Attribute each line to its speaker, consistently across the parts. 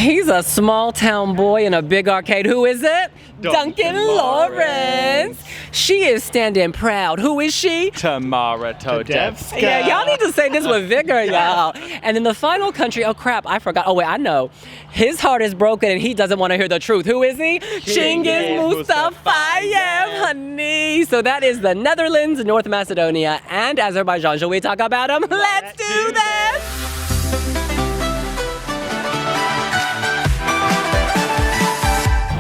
Speaker 1: He's a small town boy in a big arcade. Who is it? Duncan Laurence. She is standing proud. Who is she?
Speaker 2: Tamara Todevska.
Speaker 1: Yeah, y'all need to say this with vigor, y'all. And then the final country, oh crap, I forgot. Oh wait, I know. His heart is broken and he doesn't want to hear the truth. Who is he? Chingiz Mustafayev, honey. So that is the Netherlands, North Macedonia, and Azerbaijan. Shall we talk about them? Let's do this!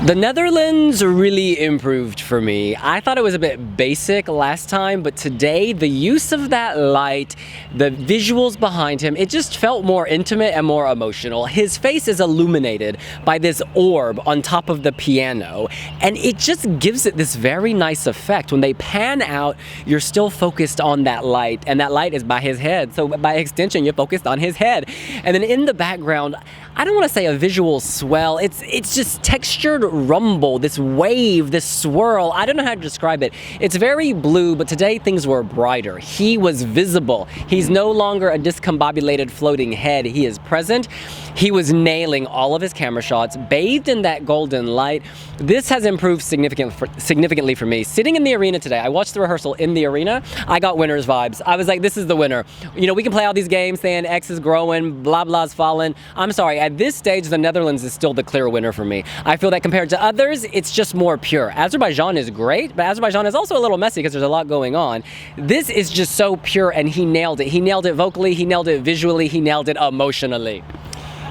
Speaker 1: The Netherlands really improved for me. I thought it was a bit basic last time, but today the use of that light, the visuals behind him, it just felt more intimate and more emotional. His face is illuminated by this orb on top of the piano, and it just gives it this very nice effect. When they pan out, you're still focused on that light, and that light is by his head, so by extension, you're focused on his head. And then in the background, I don't want to say a visual swell, it's just textured rumble, this wave, this swirl. I don't know how to describe it. It's very blue, but today things were brighter. He was visible. He's no longer a discombobulated floating head. He is present. He was nailing all of his camera shots, bathed in that golden light. This has improved significantly for me. Sitting in the arena today, I watched the rehearsal in the arena, I got winner's vibes. I was like, this is the winner. You know, we can play all these games saying X is growing, blah, blah's falling. I'm sorry, at this stage, the Netherlands is still the clear winner for me. I feel that compared to others, it's just more pure. Azerbaijan is great, but Azerbaijan is also a little messy because there's a lot going on. This is just so pure, and he nailed it. He nailed it vocally, he nailed it visually, he nailed it emotionally.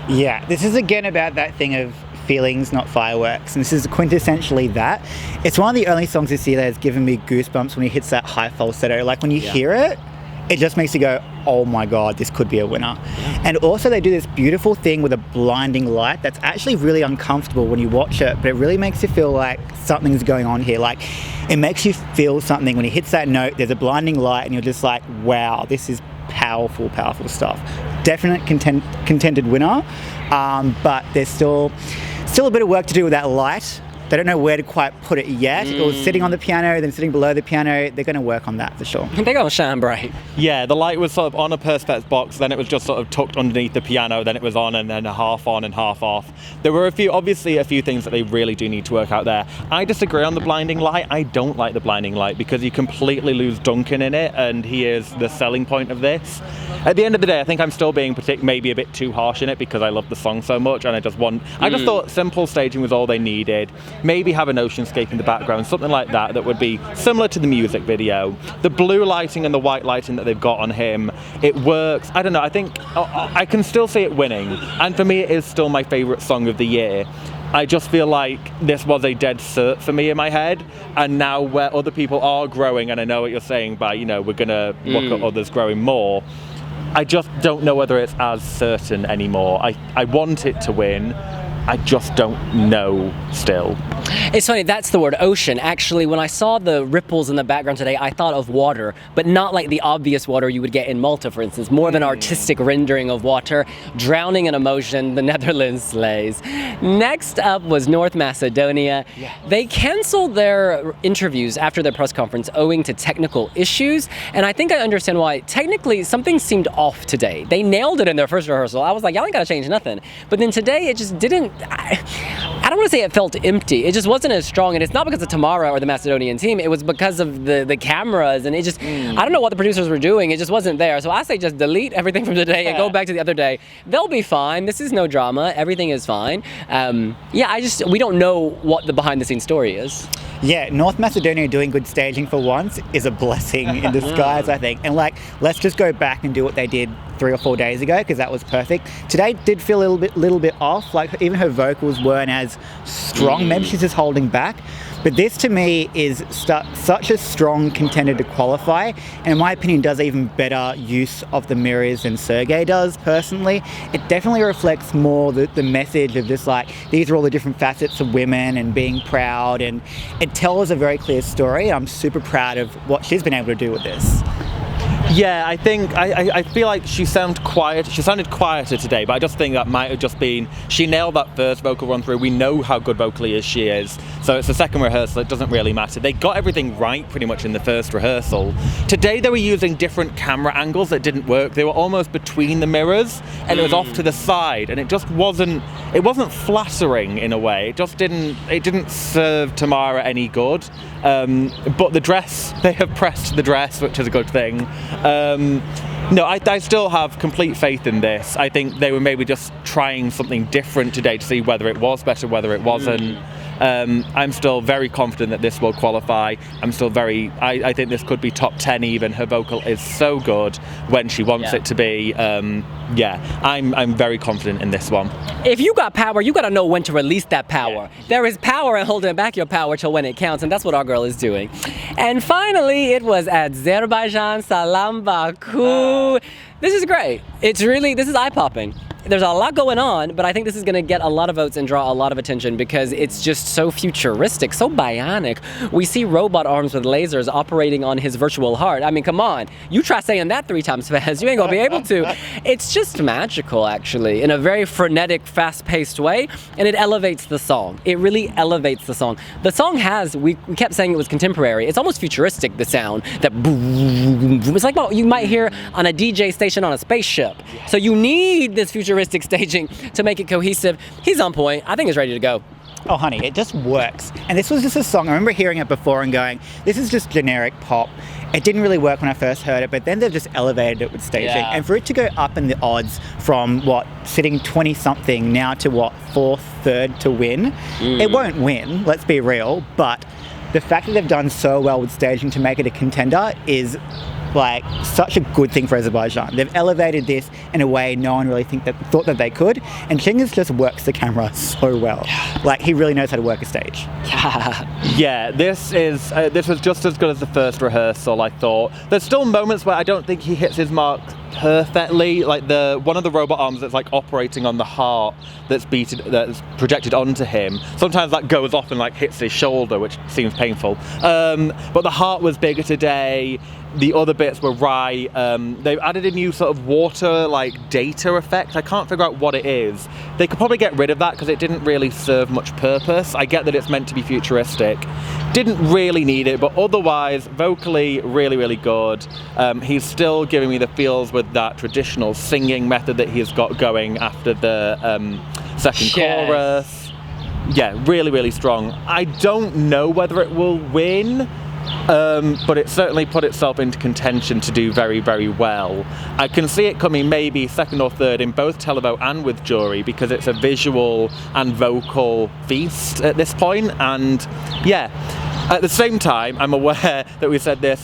Speaker 3: Yeah, this is again about that thing of feelings, not fireworks, and this is quintessentially that. It's one of the only songs this year that has given me goosebumps when he hits that high falsetto. Like when you hear it, it just makes you go, oh my God, this could be a winner. And also they do this beautiful thing with a blinding light that's actually really uncomfortable when you watch it, but it really makes you feel like something's going on here. Like it makes you feel something when he hits that note, there's a blinding light and you're just like, wow, this is powerful, powerful stuff. Definite contended winner, but there's still a bit of work to do with that light. They don't know where to quite put it yet. It was sitting on the piano, then sitting below the piano. They're going to work on that for sure.
Speaker 1: They're going to shine bright.
Speaker 2: Yeah, the light was sort of on a perspex box, then it was just sort of tucked underneath the piano, then it was on and then half on and half off. There were obviously a few things that they really do need to work out there. I disagree on the blinding light. I don't like the blinding light because you completely lose Duncan in it, and he is the selling point of this. At the end of the day, I think I'm still being maybe a bit too harsh in it because I love the song so much, and I just thought simple staging was all they needed. Maybe have an oceanscape in the background, something like that would be similar to the music video. The blue lighting and the white lighting that they've got on him, it works. I don't know, I think I can still see it winning, and for me it is still my favourite song of the year. I just feel like this was a dead cert for me in my head, and now where other people are growing, and I know what you're saying by, you know, we're gonna look at others growing more, I just don't know whether it's as certain anymore. I want it to win, I just don't know still.
Speaker 1: It's funny, that's the word, ocean. Actually, when I saw the ripples in the background today, I thought of water, but not like the obvious water you would get in Malta, for instance. More of an artistic rendering of water, drowning in emotion. The Netherlands slays. Next up was North Macedonia. Yes. They canceled their interviews after their press conference owing to technical issues, and I think I understand why. Technically, something seemed off today. They nailed it in their first rehearsal. I was like, y'all ain't gotta change nothing. But then today, it just didn't, I don't want to say it felt empty. It just wasn't as strong, and it's not because of Tamara or the Macedonian team. It was because of the cameras, and it just, I don't know what the producers were doing. It just wasn't there. So I say just delete everything from today and go back to the other day. They'll be fine. This is no drama. Everything is fine. We don't know what the behind-the-scenes story is.
Speaker 3: Yeah, North Macedonia doing good staging for once is a blessing in disguise, I think. And like, let's just go back and do what they did 3 or 4 days ago, because that was perfect. Today did feel a little bit off. Like even her vocals weren't as strong. Maybe she's just holding back. But this to me is such a strong contender to qualify, and in my opinion does even better use of the mirrors than Sergei does personally. It definitely reflects more the message of just like, these are all the different facets of women and being proud, and it tells a very clear story. I'm super proud of what she's been able to do with this.
Speaker 2: Yeah, I think I feel like she sounded quieter today, but I just think that might have just been she nailed that first vocal run through. We know how good vocally as she is, so it's the second rehearsal. It doesn't really matter. They got everything right pretty much in the first rehearsal. Today they were using different camera angles that didn't work. They were almost between the mirrors, and it was off to the side, and it just wasn't. It wasn't flattering in a way. It just didn't. It didn't serve Tamara any good. But the dress, they have pressed the dress, which is a good thing. No, I still have complete faith in this. I think they were maybe just trying something different today to see whether it was better, whether it wasn't. I'm still very confident that this will qualify. I think this could be top 10 even. Her vocal is so good when she wants it to be. I'm very confident in this one.
Speaker 1: If you got power, you gotta know when to release that power. Yeah. There is power in holding back your power till when it counts, and that's what our girl is doing. And finally, it was Azerbaijan, Salam Baku. This is great. This is eye-popping. There's a lot going on, but I think this is going to get a lot of votes and draw a lot of attention because it's just so futuristic, so bionic. We see robot arms with lasers operating on his virtual heart. I mean, come on. You try saying that 3 times fast, you ain't going to be able to. It's just magical, actually, in a very frenetic, fast-paced way, and it elevates the song. It really elevates the song. The song we kept saying it was contemporary. It's almost futuristic, the sound. That boom, boom. It's like what you might hear on a DJ station on a spaceship. So you need this futuristic staging to make it cohesive. He's on point. I think he's ready to go.
Speaker 3: Oh, honey, it just works. And this was just a song, I remember hearing it before and going, this is just generic pop. It didn't really work when I first heard it, but then they've just elevated it with staging. Yeah. And for it to go up in the odds from, sitting 20-something now to, 4th, 3rd to win, it won't win, let's be real, but the fact that they've done so well with staging to make it a contender is such a good thing for Azerbaijan. They've elevated this in a way no one really thought that they could, and Chingiz just works the camera so well. He really knows how to work a stage.
Speaker 2: Yeah, this was just as good as the first rehearsal, I thought. There's still moments where I don't think he hits his mark perfectly, like one of the robot arms that's operating on the heart that's projected onto him. Sometimes that goes off and hits his shoulder, which seems painful. But the heart was bigger today. The other bits were right. They've added a new sort of water data effect. I can't figure out what it is. They could probably get rid of that because it didn't really serve much purpose. I get that it's meant to be futuristic. Didn't really need it, but otherwise, vocally, really, really good. He's still giving me the feels with that traditional singing method that he's got going after the second chorus. Yeah, really, really strong. I don't know whether it will win, but it certainly put itself into contention to do very, very well. I can see it coming maybe 2nd or 3rd in both televote and with jury because it's a visual and vocal feast at this point, and yeah. At the same time, I'm aware that we said this.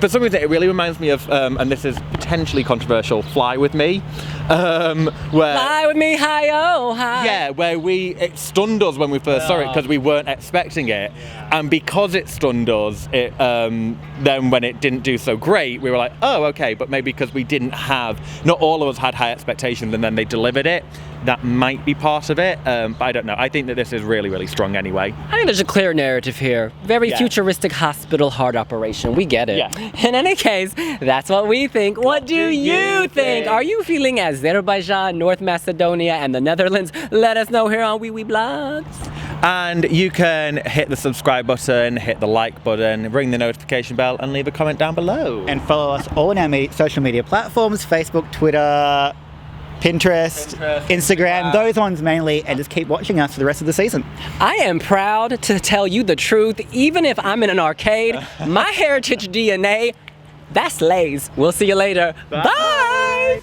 Speaker 2: For some reason, it really reminds me of, and this is potentially controversial, Fly With Me.
Speaker 1: Fly with me, hi-oh, hi.
Speaker 2: Yeah, where it stunned us when we first saw it because we weren't expecting it. And because it stunned us, then when it didn't do so great, we were like, oh, okay, but maybe because we not all of us had high expectations and then they delivered it. That might be part of it, but I don't know. I think that this is really, really strong anyway.
Speaker 1: I think there's a clear narrative here. Very futuristic hospital heart operation. We get it. Yeah. In any case, that's what we think. What do you think? Are you feeling Azerbaijan, North Macedonia, and the Netherlands? Let us know here on wiwibloggs.
Speaker 2: And you can hit the subscribe button, hit the like button, ring the notification bell, and leave a comment down below.
Speaker 3: And follow us all on our social media platforms, Facebook, Twitter, Pinterest, Instagram, those ones mainly, and just keep watching us for the rest of the season.
Speaker 1: I am proud to tell you the truth, even if I'm in an arcade, my heritage DNA, that slays. We'll see you later. Bye.